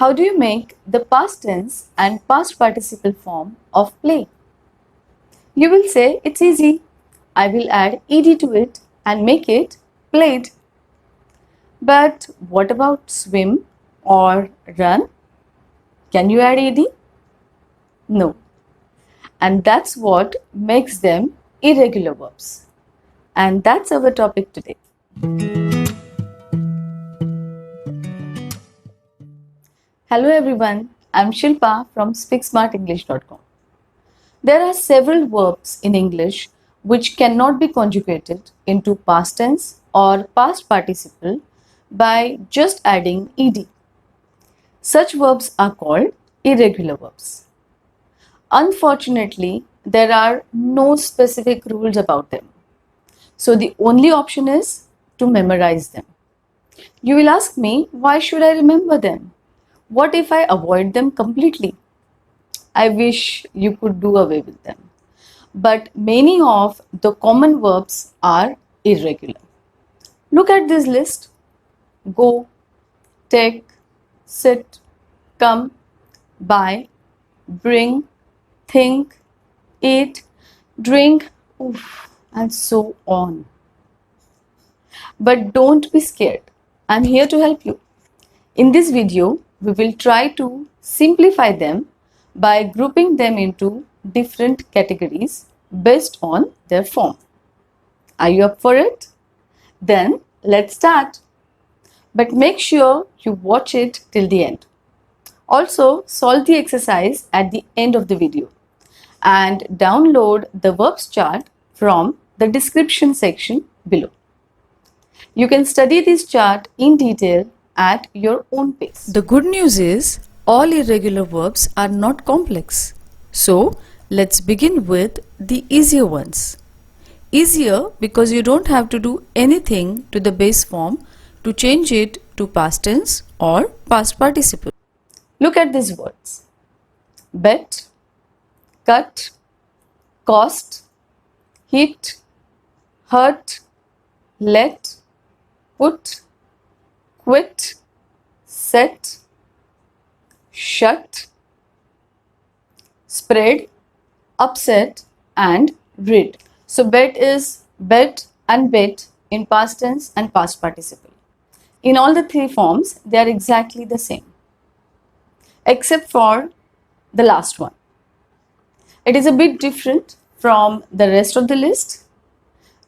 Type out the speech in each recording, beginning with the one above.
How do you make the past tense and past participle form of play? You will say it's easy. I will add ed to it and make it played. But what about swim or run? Can you add ed? No. And that's what makes them irregular verbs. And that's our topic today. Hello everyone, I'm Shilpa from SpeakSmartEnglish.com. There are several verbs in English which cannot be conjugated into past tense or past participle by just adding ed. Such verbs are called irregular verbs. Unfortunately, there are no specific rules about them. So the only option is to memorize them. You will ask me, why should I remember them? What if I avoid them completely? I wish you could do away with them. But many of the common verbs are irregular. Look at this list. Go, take, sit, come, buy, bring, think, eat, drink, and so on. But don't be scared. I'm here to help you. In this video, we will try to simplify them by grouping them into different categories based on their form. Are you up for it? Then let's start. But make sure you watch it till the end. Also, solve the exercise at the end of the video and download the verbs chart from the description section below. You can study this chart in detail at your own pace. The good news is all irregular verbs are not complex. So let's begin with the easier ones. Easier because you don't have to do anything to the base form to change it to past tense or past participle. Look at these words. Bet, cut, cost, hit, hurt, let, put, quit, set, shut, spread, upset, and rid. So bet is bet and bit in past tense and past participle. In all the three forms, they are exactly the same, except for the last one. It is a bit different from the rest of the list.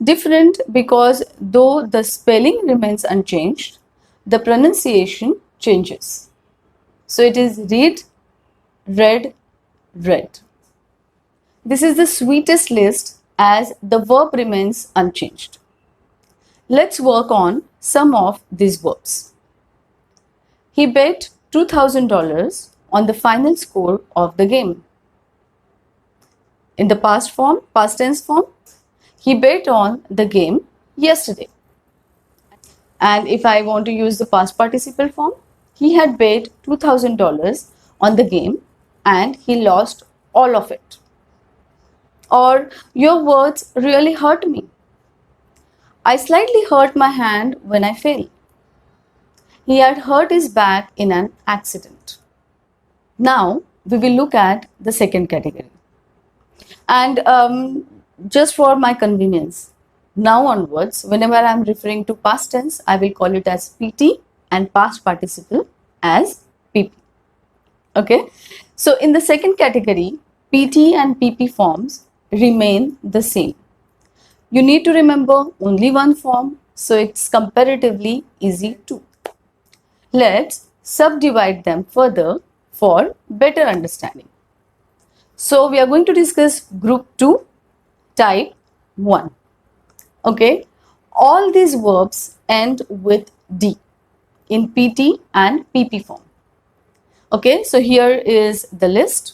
Different because though the spelling remains unchanged, the pronunciation changes. So it is read, read, read. This is the sweetest list as the verb remains unchanged. Let's work on some of these verbs. He bet $2,000 on the final score of the game. In the past form, past tense form, he bet on the game yesterday. And if I want to use the past participle form, he had bet $2,000 on the game and he lost all of it. Or, your words really hurt me. I slightly hurt my hand when I fell. He had hurt his back in an accident. Now, we will look at the second category. And just for my convenience, now onwards, whenever I am referring to past tense, I will call it as PT and past participle as PP. Okay. So, in the second category, PT and PP forms remain the same. You need to remember only one form, so it's comparatively easy too. Let's subdivide them further for better understanding. So we are going to discuss group 2, type 1. Okay, all these verbs end with D in PT and PP form. Okay, so here is the list.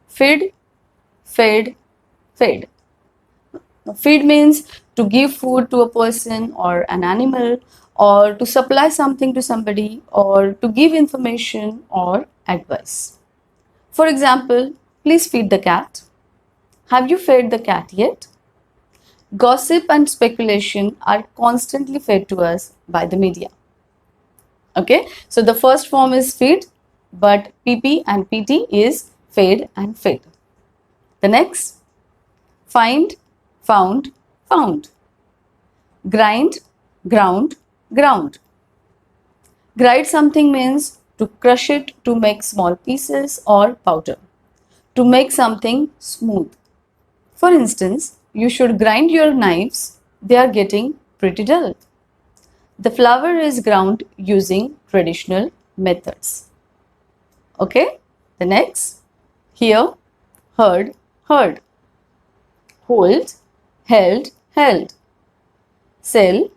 Feed, fed, fed. Feed means to give food to a person or an animal, or to supply something to somebody, or to give information or advice. For example, please feed the cat. Have you fed the cat yet? Gossip and speculation are constantly fed to us by the media. Okay, so the first form is feed, but PP and PT is fed and fed. The next, find, found, found. Grind, ground, ground. Grind something means to crush it to make small pieces or powder. To make something smooth. For instance, you should grind your knives, they are getting pretty dull. The flour is ground using traditional methods. Okay, the next, hear, heard, heard. Hold, held, held. Sell,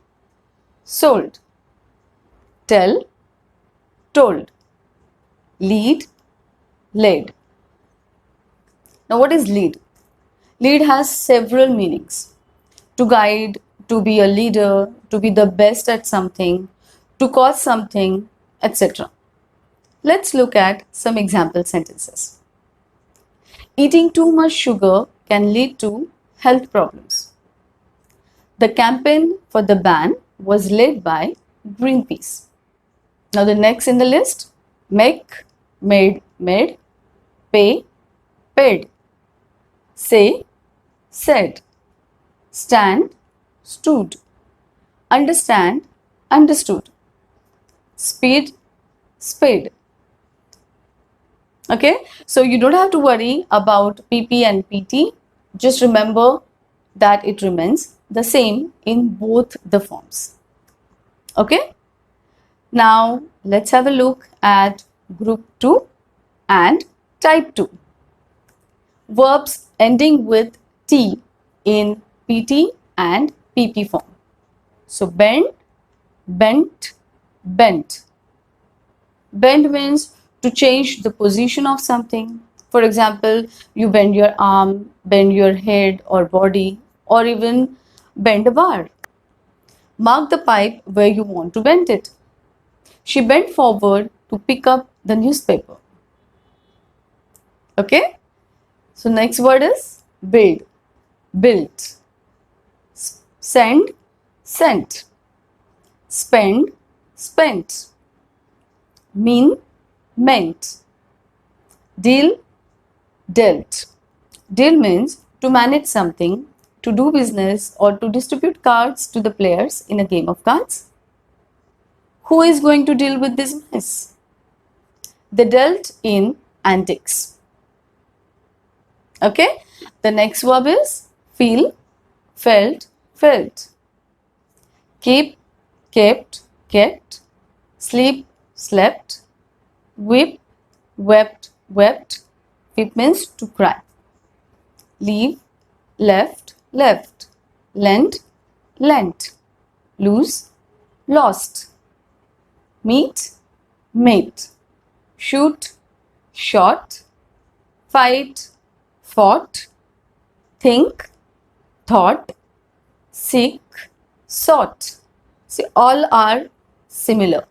sold. Tell, told. Lead, led. Now, what is lead? Lead has several meanings. To guide, to be a leader, to be the best at something, to cause something, etc. Let's look at some example sentences. Eating too much sugar can lead to health problems. The campaign for the ban was led by Greenpeace. Now the next in the list, make, made, made, pay, paid, say, said, stand, stood, understand, understood, speed, spade. Okay, so you don't have to worry about PP and PT. Just remember that it remains the same in both the forms. Okay, now let's have a look at group 2 and type 2. Verbs ending with T in PT and PP form. So bend, bent, bent. Bend means to change the position of something. For example, you bend your arm, bend your head or body, or even bend a bar. Mark the pipe where you want to bend it. She bent forward to pick up the newspaper. Okay? So next word is build, built. Send, sent. Spend, spent. Mean, meant. Deal, dealt. Deal means to manage something, to do business, or to distribute cards to the players in a game of cards. Who is going to deal with this mess? They dealt in antics. Okay, the next verb is feel, felt, felt. Keep, kept, kept. Sleep, slept. Weep, wept, wept. Weep means to cry. Leave, left, left. Lend, lent. Lose, lost. Meet, mate. Shoot, shot. Fight, fought. Think, thought. Seek, sought. See, all are similar.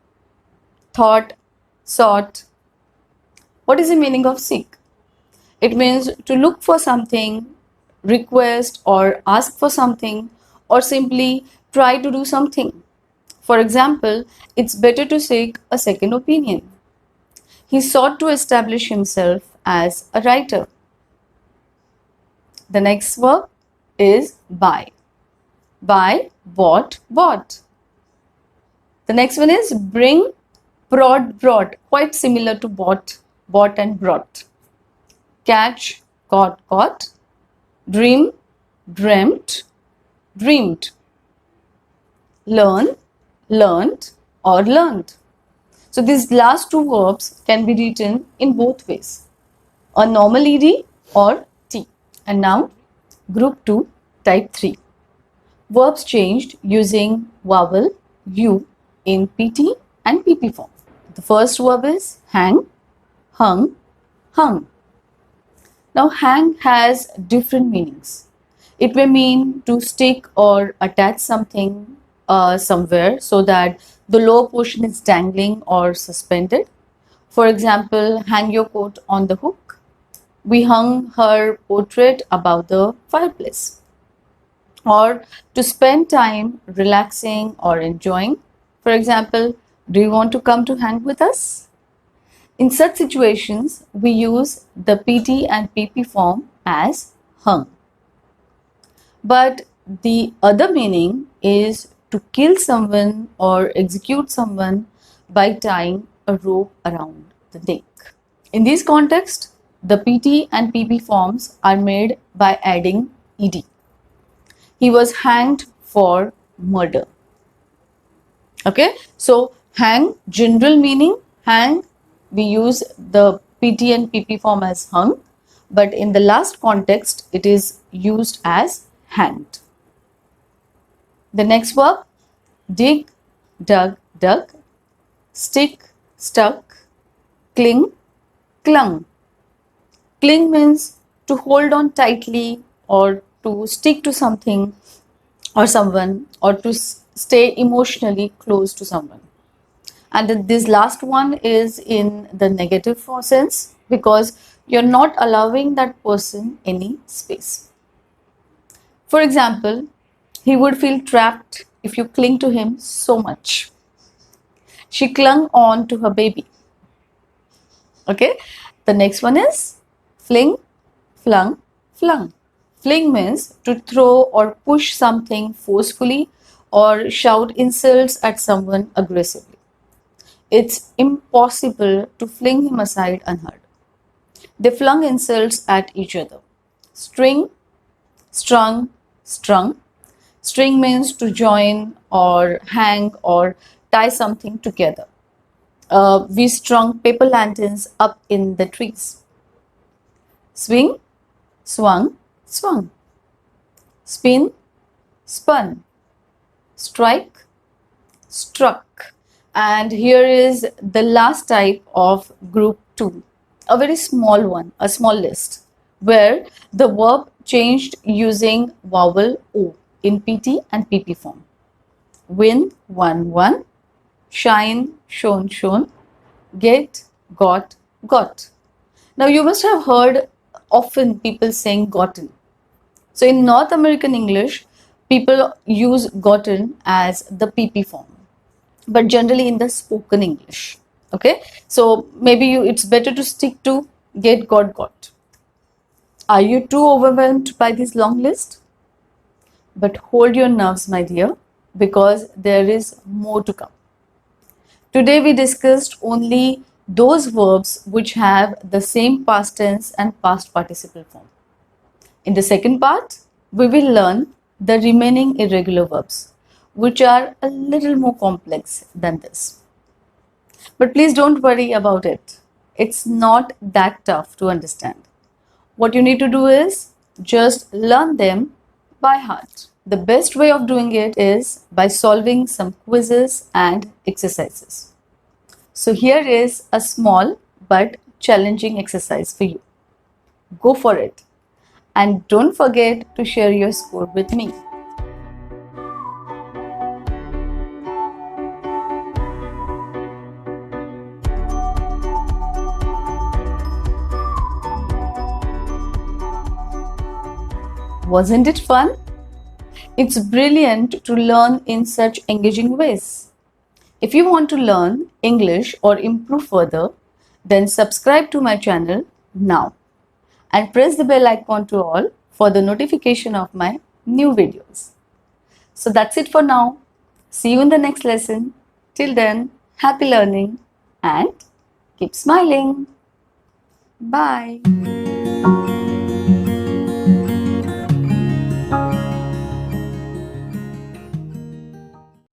Thought, sought. What is the meaning of seek? It means to look for something, request or ask for something, or simply try to do something. For example, it's better to seek a second opinion. He sought to establish himself as a writer. The next verb is buy. Buy, bought, bought. The next one is bring, brought, brought. Quite similar to bought, bought and brought. Catch, caught, caught. Dream, dreamt, dreamed. Learn, learnt or learned. So these last two verbs can be written in both ways, a normal ed or t. And now group 2 type 3. Verbs changed using vowel u in PT and PP form. The first verb is hang, hung, hung. Now hang has different meanings. It may mean to stick or attach something somewhere so that the lower portion is dangling or suspended. For example, hang your coat on the hook. We hung her portrait above the fireplace. Or to spend time relaxing or enjoying. For example, Do you want to come to hang with us? In such situations, we use the PT and PP form as hung. But the other meaning is to kill someone or execute someone by tying a rope around the neck. In this context, the PT and PP forms are made by adding ed. He was hanged for murder. Okay, so hang, general meaning, hang, we use the PT and PP form as hung, but in the last context, it is used as hanged. The next verb, dig, dug, dug, stick, stuck, cling, clung. Cling means to hold on tightly or to stick to something or someone or to stay emotionally close to someone. And this last one is in the negative sense because you're not allowing that person any space. For example, he would feel trapped if you cling to him so much. She clung on to her baby. Okay, the next one is fling, flung, flung. Fling means to throw or push something forcefully or shout insults at someone aggressively. It's impossible to fling him aside unheard. They flung insults at each other. String, strung, strung. String means to join or hang or tie something together. We strung paper lanterns up in the trees. Swing, swung, swung. Spin, spun. Strike, struck. And here is the last type of group 2, a very small one, a small list, where the verb changed using vowel O in PT and PP form. Win, won, won. Shine, shone, shone. Get, got, got. Now you must have heard often people saying gotten. So in North American English, people use gotten as the PP form, but generally in the spoken English. Okay, so maybe it's better to stick to get, got. Are you too overwhelmed by this long list? But hold your nerves, my dear, because there is more to come. Today we discussed only those verbs which have the same past tense and past participle form. In the second part, we will learn the remaining irregular verbs, which are a little more complex than this. But please don't worry about it. It's not that tough to understand. What you need to do is just learn them by heart. The best way of doing it is by solving some quizzes and exercises. So here is a small but challenging exercise for you. Go for it. And don't forget to share your score with me. Wasn't it fun? It's brilliant to learn in such engaging ways. If you want to learn English or improve further, then subscribe to my channel now and press the bell icon to all for the notification of my new videos. So that's it for now. See you in the next lesson. Till then, happy learning and keep smiling. Bye.